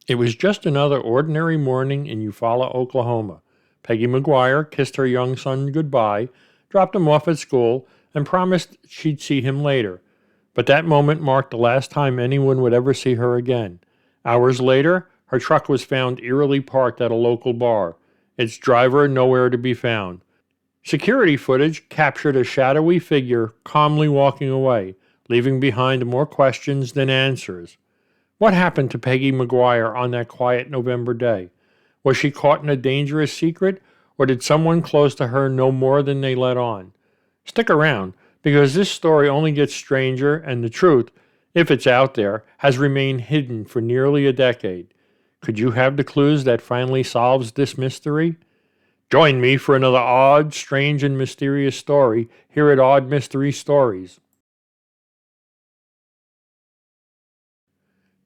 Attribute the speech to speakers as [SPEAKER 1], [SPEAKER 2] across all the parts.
[SPEAKER 1] It was just another ordinary morning in Eufaula, Oklahoma. Peggy McGuire kissed her young son goodbye, dropped him off at school, and promised she'd see him later. But that moment marked the last time anyone would ever see her again. Hours later, her truck was found eerily parked at a local bar, its driver nowhere to be found. Security footage captured a shadowy figure calmly walking away, leaving behind more questions than answers. What happened to Peggy McGuire on that quiet November day? Was she caught in a dangerous secret, or did someone close to her know more than they let on? Stick around, because this story only gets stranger and the truth, if it's out there, has remained hidden for nearly a decade. Could you have the clues that finally solves this mystery? Join me for another odd, strange, and mysterious story here at Odd Mystery Stories.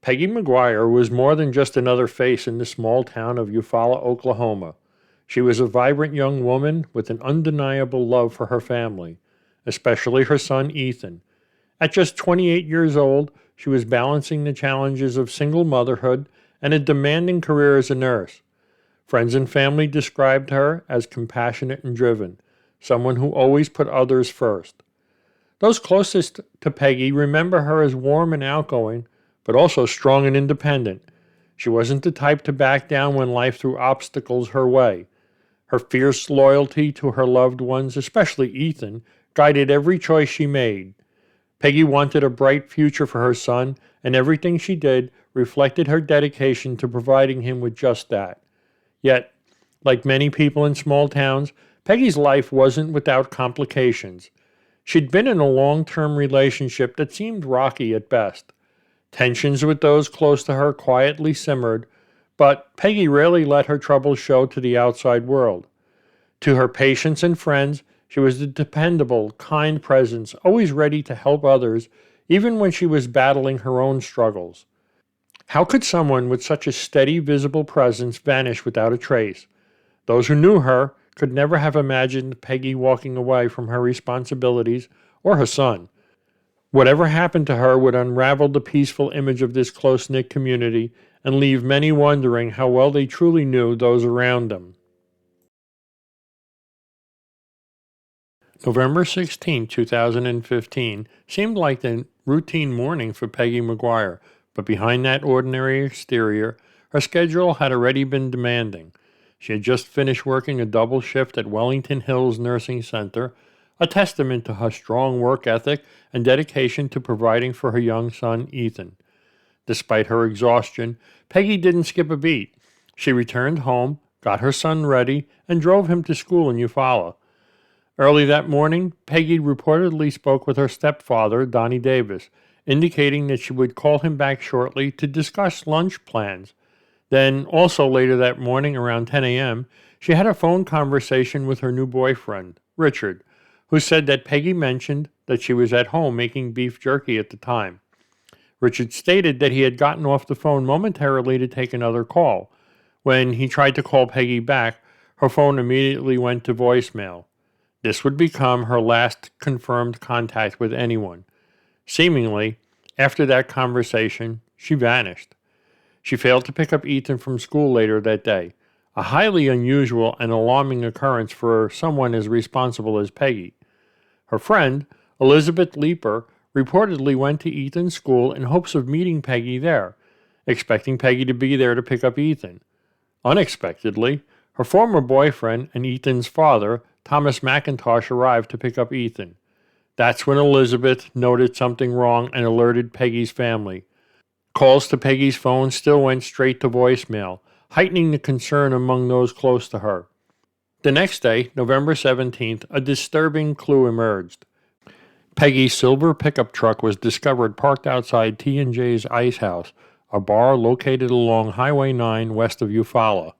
[SPEAKER 1] Peggy McGuire was more than just another face in the small town of Eufaula, Oklahoma. She was a vibrant young woman with an undeniable love for her family, especially her son Ethan. At just 28 years old, she was balancing the challenges of single motherhood and a demanding career as a nurse. Friends and family described her as compassionate and driven, someone who always put others first. Those closest to Peggy remember her as warm and outgoing, but also strong and independent. She wasn't the type to back down when life threw obstacles her way. Her fierce loyalty to her loved ones, especially Ethan, guided every choice she made. Peggy wanted a bright future for her son, and everything she did reflected her dedication to providing him with just that. Yet, like many people in small towns, Peggy's life wasn't without complications. She'd been in a long-term relationship that seemed rocky at best. Tensions with those close to her quietly simmered, but Peggy rarely let her troubles show to the outside world. To her patients and friends, she was a dependable, kind presence, always ready to help others, even when she was battling her own struggles. How could someone with such a steady, visible presence vanish without a trace? Those who knew her could never have imagined Peggy walking away from her responsibilities or her son. Whatever happened to her would unravel the peaceful image of this close-knit community and leave many wondering how well they truly knew those around them. November 16, 2015 seemed like the routine morning for Peggy McGuire, but behind that ordinary exterior, her schedule had already been demanding. She had just finished working a double shift at Wellington Hills Nursing Center, a testament to her strong work ethic and dedication to providing for her young son, Ethan. Despite her exhaustion, Peggy didn't skip a beat. She returned home, got her son ready, and drove him to school in Eufaula. Early that morning, Peggy reportedly spoke with her stepfather, Donnie Davis, indicating that she would call him back shortly to discuss lunch plans. Then, also later that morning around 10 a.m., she had a phone conversation with her new boyfriend, Richard, who said that Peggy mentioned that she was at home making beef jerky at the time. Richard stated that he had gotten off the phone momentarily to take another call. When he tried to call Peggy back, her phone immediately went to voicemail. This would become her last confirmed contact with anyone. Seemingly, after that conversation, she vanished. She failed to pick up Ethan from school later that day, a highly unusual and alarming occurrence for someone as responsible as Peggy. Her friend, Elizabeth Leeper, reportedly went to Ethan's school in hopes of meeting Peggy there, expecting Peggy to be there to pick up Ethan. Unexpectedly, her former boyfriend and Ethan's father, Thomas McIntosh, arrived to pick up Ethan. That's when Elizabeth noted something wrong and alerted Peggy's family. Calls to Peggy's phone still went straight to voicemail, heightening the concern among those close to her. The next day, November 17th, a disturbing clue emerged. Peggy's silver pickup truck was discovered parked outside T&J's Ice House, a bar located along Highway 9 west of Eufaula.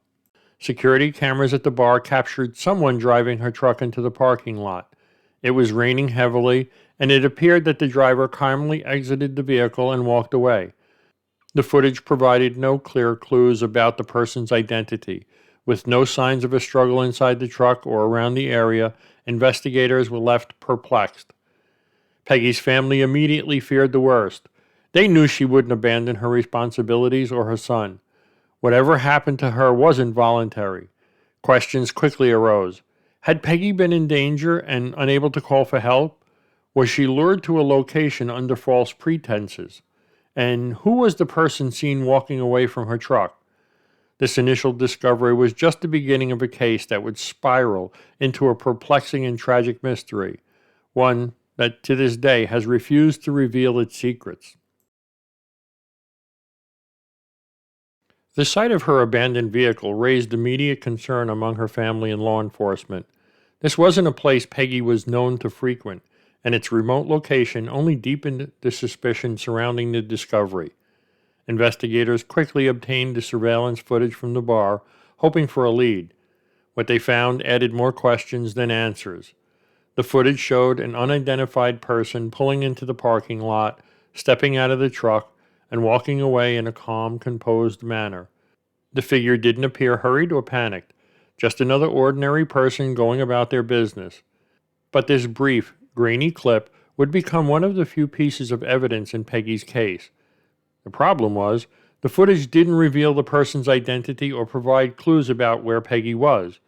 [SPEAKER 1] Security cameras at the bar captured someone driving her truck into the parking lot. It was raining heavily, and it appeared that the driver calmly exited the vehicle and walked away. The footage provided no clear clues about the person's identity. With no signs of a struggle inside the truck or around the area, investigators were left perplexed. Peggy's family immediately feared the worst. They knew she wouldn't abandon her responsibilities or her son. Whatever happened to her wasn't voluntary. Questions quickly arose. Had Peggy been in danger and unable to call for help? Was she lured to a location under false pretenses? And who was the person seen walking away from her truck? This initial discovery was just the beginning of a case that would spiral into a perplexing and tragic mystery, one that to this day has refused to reveal its secrets. The sight of her abandoned vehicle raised immediate concern among her family and law enforcement. This wasn't a place Peggy was known to frequent, and its remote location only deepened the suspicion surrounding the discovery. Investigators quickly obtained the surveillance footage from the bar, hoping for a lead. What they found added more questions than answers. The footage showed an unidentified person pulling into the parking lot, stepping out of the truck, and walking away in a calm, composed manner. The figure didn't appear hurried or panicked, just another ordinary person going about their business. But this brief, grainy clip would become one of the few pieces of evidence in Peggy's case. The problem was, the footage didn't reveal the person's identity or provide clues about where Peggy was.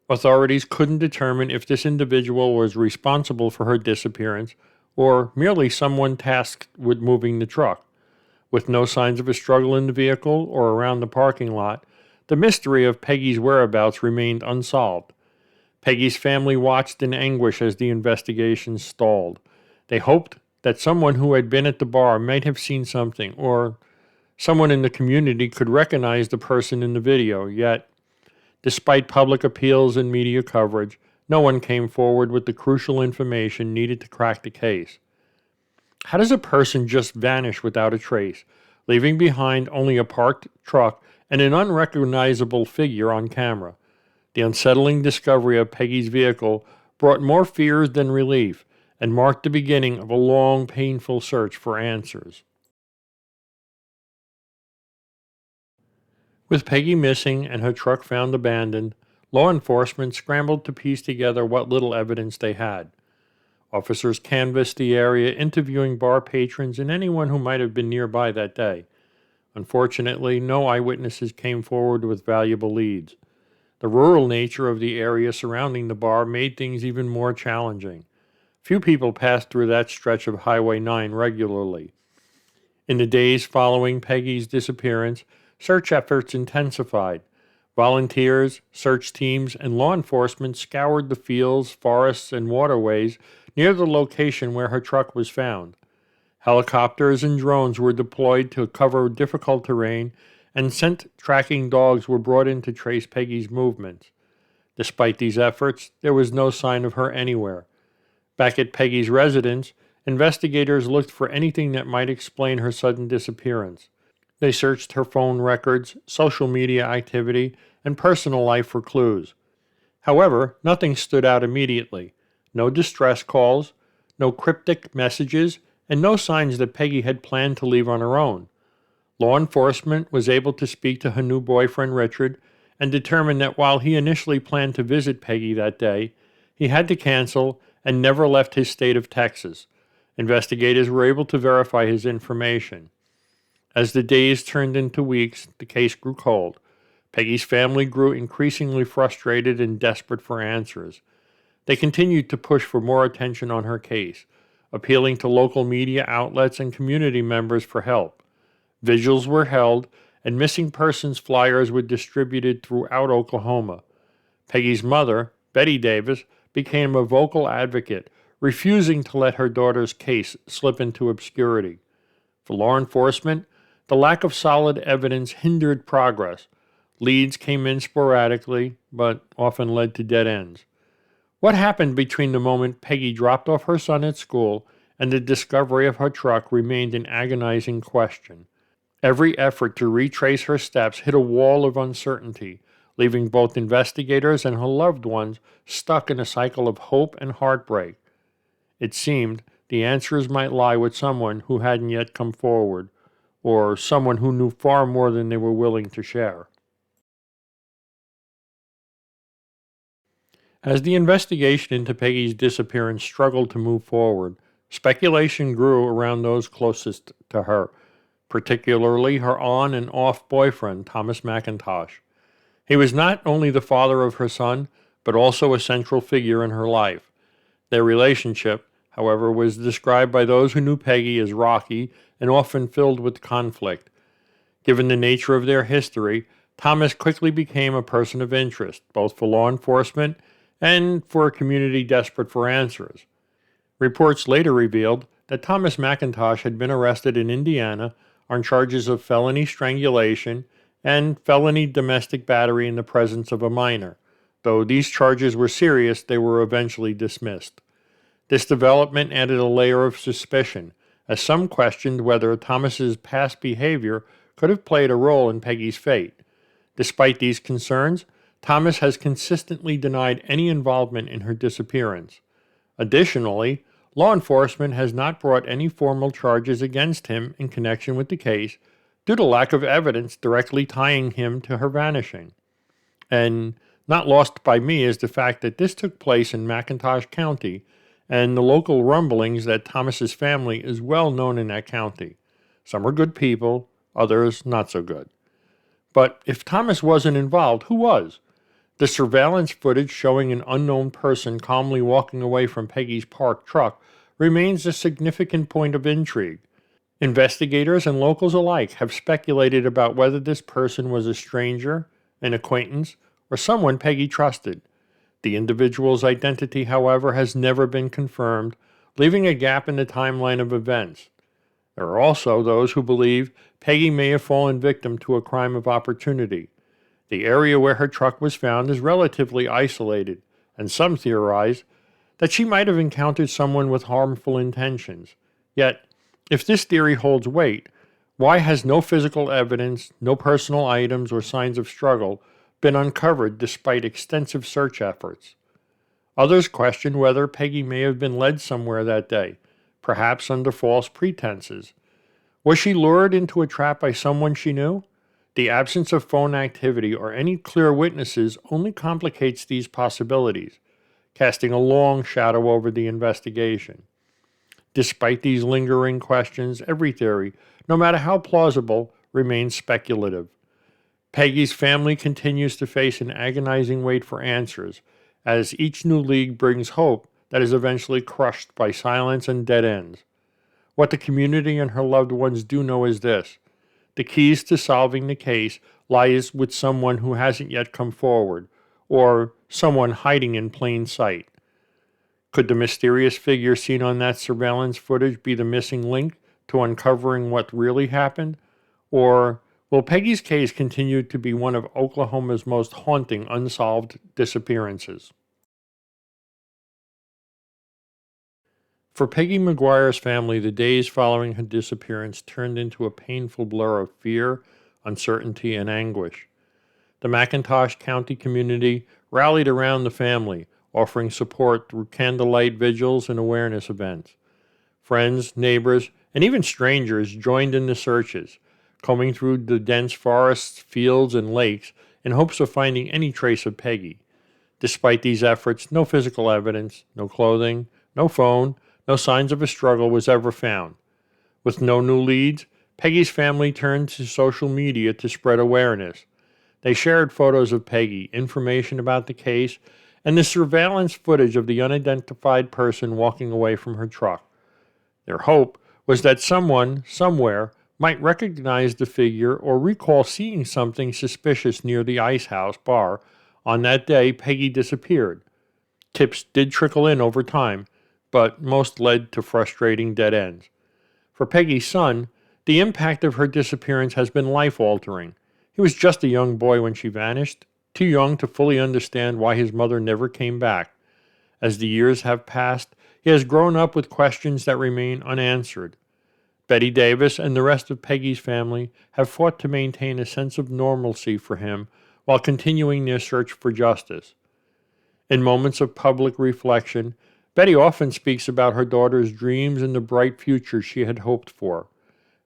[SPEAKER 1] Authorities couldn't determine if this individual was responsible for her disappearance or merely someone tasked with moving the truck. With no signs of a struggle in the vehicle or around the parking lot, the mystery of Peggy's whereabouts remained unsolved. Peggy's family watched in anguish as the investigation stalled. They hoped that someone who had been at the bar might have seen something, or someone in the community could recognize the person in the video, yet, despite public appeals and media coverage, no one came forward with the crucial information needed to crack the case. How does a person just vanish without a trace, leaving behind only a parked truck and an unrecognizable figure on camera? The unsettling discovery of Peggy's vehicle brought more fears than relief and marked the beginning of a long, painful search for answers. With Peggy missing and her truck found abandoned, law enforcement scrambled to piece together what little evidence they had. Officers canvassed the area, interviewing bar patrons and anyone who might have been nearby that day. Unfortunately, no eyewitnesses came forward with valuable leads. The rural nature of the area surrounding the bar made things even more challenging. Few people passed through that stretch of Highway 9 regularly. In the days following Peggy's disappearance, search efforts intensified. Volunteers, search teams, and law enforcement scoured the fields, forests, and waterways near the location where her truck was found. Helicopters and drones were deployed to cover difficult terrain, and scent tracking dogs were brought in to trace Peggy's movements. Despite these efforts, there was no sign of her anywhere. Back at Peggy's residence, investigators looked for anything that might explain her sudden disappearance. They searched her phone records, social media activity, and personal life for clues. However, nothing stood out immediately. No distress calls, no cryptic messages, and no signs that Peggy had planned to leave on her own. Law enforcement was able to speak to her new boyfriend Richard and determined that while he initially planned to visit Peggy that day, he had to cancel and never left his state of Texas. Investigators were able to verify his information. As the days turned into weeks, the case grew cold. Peggy's family grew increasingly frustrated and desperate for answers. They continued to push for more attention on her case, appealing to local media outlets and community members for help. Vigils were held, and missing persons flyers were distributed throughout Oklahoma. Peggy's mother, Betty Davis, became a vocal advocate, refusing to let her daughter's case slip into obscurity. For law enforcement, the lack of solid evidence hindered progress. Leads came in sporadically, but often led to dead ends. What happened between the moment Peggy dropped off her son at school and the discovery of her truck remained an agonizing question. Every effort to retrace her steps hit a wall of uncertainty, leaving both investigators and her loved ones stuck in a cycle of hope and heartbreak. It seemed the answers might lie with someone who hadn't yet come forward, or someone who knew far more than they were willing to share. As the investigation into Peggy's disappearance struggled to move forward, speculation grew around those closest to her. particularly her on and off boyfriend, Thomas McIntosh. He was not only the father of her son, but also a central figure in her life. Their relationship, however, was described by those who knew Peggy as rocky and often filled with conflict. Given the nature of their history, Thomas quickly became a person of interest, both for law enforcement and for a community desperate for answers. Reports later revealed that Thomas McIntosh had been arrested in Indiana on charges of felony strangulation and felony domestic battery in the presence of a minor. Though these charges were serious, they were eventually dismissed. This development added a layer of suspicion, as some questioned whether Thomas's past behavior could have played a role in Peggy's fate. Despite these concerns, Thomas has consistently denied any involvement in her disappearance. Additionally, law enforcement has not brought any formal charges against him in connection with the case due to lack of evidence directly tying him to her vanishing. And not lost by me is the fact that this took place in McIntosh County, and the local rumblings that Thomas's family is well known in that county. Some are good people, others not so good. But if Thomas wasn't involved, who was? The surveillance footage showing an unknown person calmly walking away from Peggy's parked truck remains a significant point of intrigue. Investigators and locals alike have speculated about whether this person was a stranger, an acquaintance, or someone Peggy trusted. The individual's identity, however, has never been confirmed, leaving a gap in the timeline of events. There are also those who believe Peggy may have fallen victim to a crime of opportunity. The area where her truck was found is relatively isolated, and some theorize that she might have encountered someone with harmful intentions. Yet, if this theory holds weight, why has no physical evidence, no personal items or signs of struggle been uncovered despite extensive search efforts? Others question whether Peggy may have been led somewhere that day, perhaps under false pretenses. Was she lured into a trap by someone she knew? The absence of phone activity or any clear witnesses only complicates these possibilities, casting a long shadow over the investigation. Despite these lingering questions, every theory, no matter how plausible, remains speculative. Peggy's family continues to face an agonizing wait for answers, as each new lead brings hope that is eventually crushed by silence and dead ends. What the community and her loved ones do know is this: the keys to solving the case lies with someone who hasn't yet come forward, or someone hiding in plain sight. Could the mysterious figure seen on that surveillance footage be the missing link to uncovering what really happened? Or will Peggy's case continue to be one of Oklahoma's most haunting unsolved disappearances? For Peggy McGuire's family, the days following her disappearance turned into a painful blur of fear, uncertainty, and anguish. The McIntosh County community rallied around the family, offering support through candlelight vigils and awareness events. Friends, neighbors, and even strangers joined in the searches, combing through the dense forests, fields, and lakes in hopes of finding any trace of Peggy. Despite these efforts, no physical evidence, no clothing, no phone, no signs of a struggle was ever found. With no new leads, Peggy's family turned to social media to spread awareness. They shared photos of Peggy, information about the case, and the surveillance footage of the unidentified person walking away from her truck. Their hope was that someone, somewhere, might recognize the figure or recall seeing something suspicious near the Ice House bar on that day Peggy disappeared. Tips did trickle in over time, but most led to frustrating dead ends. For Peggy's son, the impact of her disappearance has been life-altering. He was just a young boy when she vanished, too young to fully understand why his mother never came back. As the years have passed, he has grown up with questions that remain unanswered. Betty Davis and the rest of Peggy's family have fought to maintain a sense of normalcy for him while continuing their search for justice. In moments of public reflection, Betty often speaks about her daughter's dreams and the bright future she had hoped for.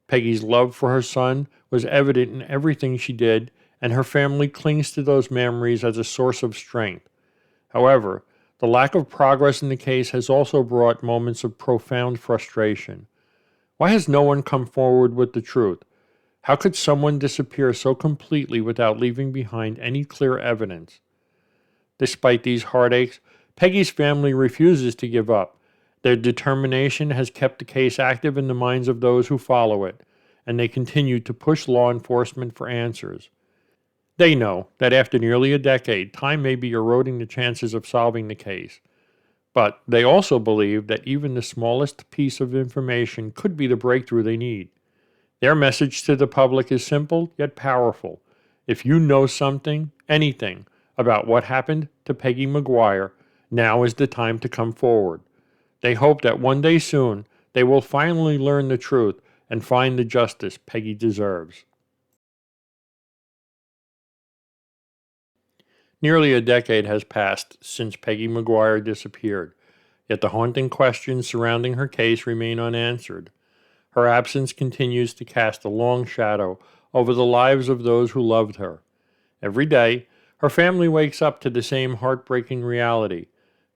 [SPEAKER 1] Peggy's love for her son was evident in everything she did, and her family clings to those memories as a source of strength. However, the lack of progress in the case has also brought moments of profound frustration. Why has no one come forward with the truth? How could someone disappear so completely without leaving behind any clear evidence? Despite these heartaches, Peggy's family refuses to give up. Their determination has kept the case active in the minds of those who follow it, and they continue to push law enforcement for answers. They know that after nearly a decade, time may be eroding the chances of solving the case. But they also believe that even the smallest piece of information could be the breakthrough they need. Their message to the public is simple yet powerful. If you know something, anything, about what happened to Peggy McGuire, now is the time to come forward. They hope that one day soon they will finally learn the truth and find the justice Peggy deserves. Nearly a decade has passed since Peggy McGuire disappeared, yet the haunting questions surrounding her case remain unanswered. Her absence continues to cast a long shadow over the lives of those who loved her. Every day, her family wakes up to the same heartbreaking reality.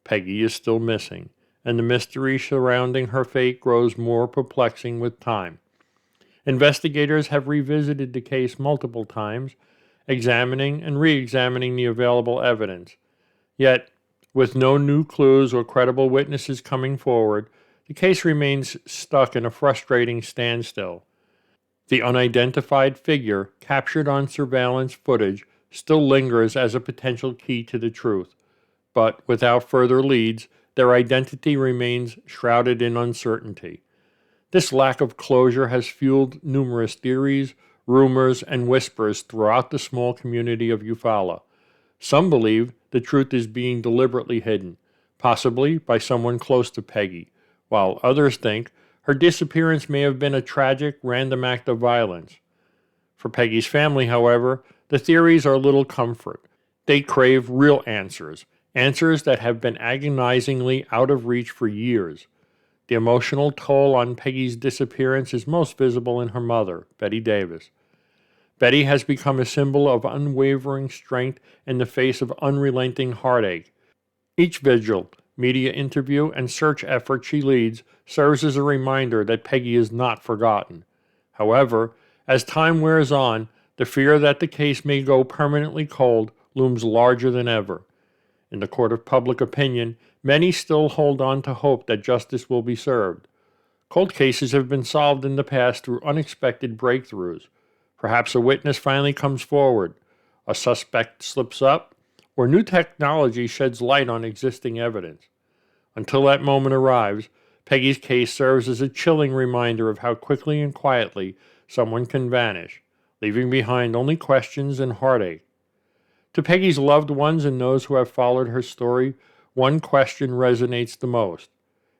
[SPEAKER 1] Peggy is still missing, and the mystery surrounding her fate grows more perplexing with time. Investigators have revisited the case multiple times, examining and re-examining the available evidence. Yet, with no new clues or credible witnesses coming forward, the case remains stuck in a frustrating standstill. The unidentified figure captured on surveillance footage still lingers as a potential key to the truth, but without further leads, their identity remains shrouded in uncertainty. This lack of closure has fueled numerous theories, rumors, and whispers throughout the small community of Eufaula. Some believe the truth is being deliberately hidden, possibly by someone close to Peggy, while others think her disappearance may have been a tragic, random act of violence. For Peggy's family, however, the theories are little comfort. They crave real answers, answers that have been agonizingly out of reach for years. The emotional toll on Peggy's disappearance is most visible in her mother, Betty Davis. Betty has become a symbol of unwavering strength in the face of unrelenting heartache. Each vigil, media interview, and search effort she leads serves as a reminder that Peggy is not forgotten. However, as time wears on, the fear that the case may go permanently cold looms larger than ever. In the court of public opinion, many still hold on to hope that justice will be served. Cold cases have been solved in the past through unexpected breakthroughs. Perhaps a witness finally comes forward, a suspect slips up, or new technology sheds light on existing evidence. Until that moment arrives, Peggy's case serves as a chilling reminder of how quickly and quietly someone can vanish, leaving behind only questions and heartache. To Peggy's loved ones and those who have followed her story, one question resonates the most.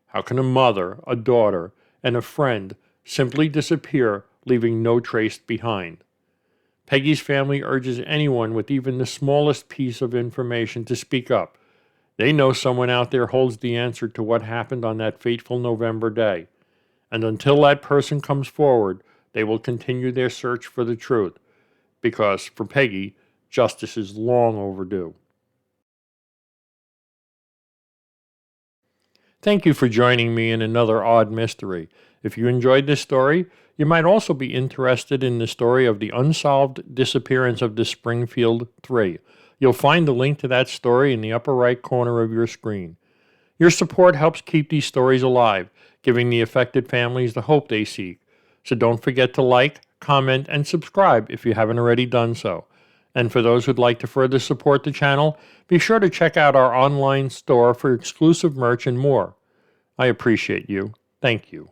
[SPEAKER 1] How can a mother, a daughter, and a friend simply disappear, leaving no trace behind? Peggy's family urges anyone with even the smallest piece of information to speak up. They know someone out there holds the answer to what happened on that fateful November day. And until that person comes forward, they will continue their search for the truth. Because, for Peggy, justice is long overdue. Thank you for joining me in another odd mystery. If you enjoyed this story, you might also be interested in the story of the unsolved disappearance of the Springfield 3. You'll find the link to that story in the upper right corner of your screen. Your support helps keep these stories alive, giving the affected families the hope they seek. So don't forget to like, comment, and subscribe if you haven't already done so. And for those who'd like to further support the channel, be sure to check out our online store for exclusive merch and more. I appreciate you. Thank you.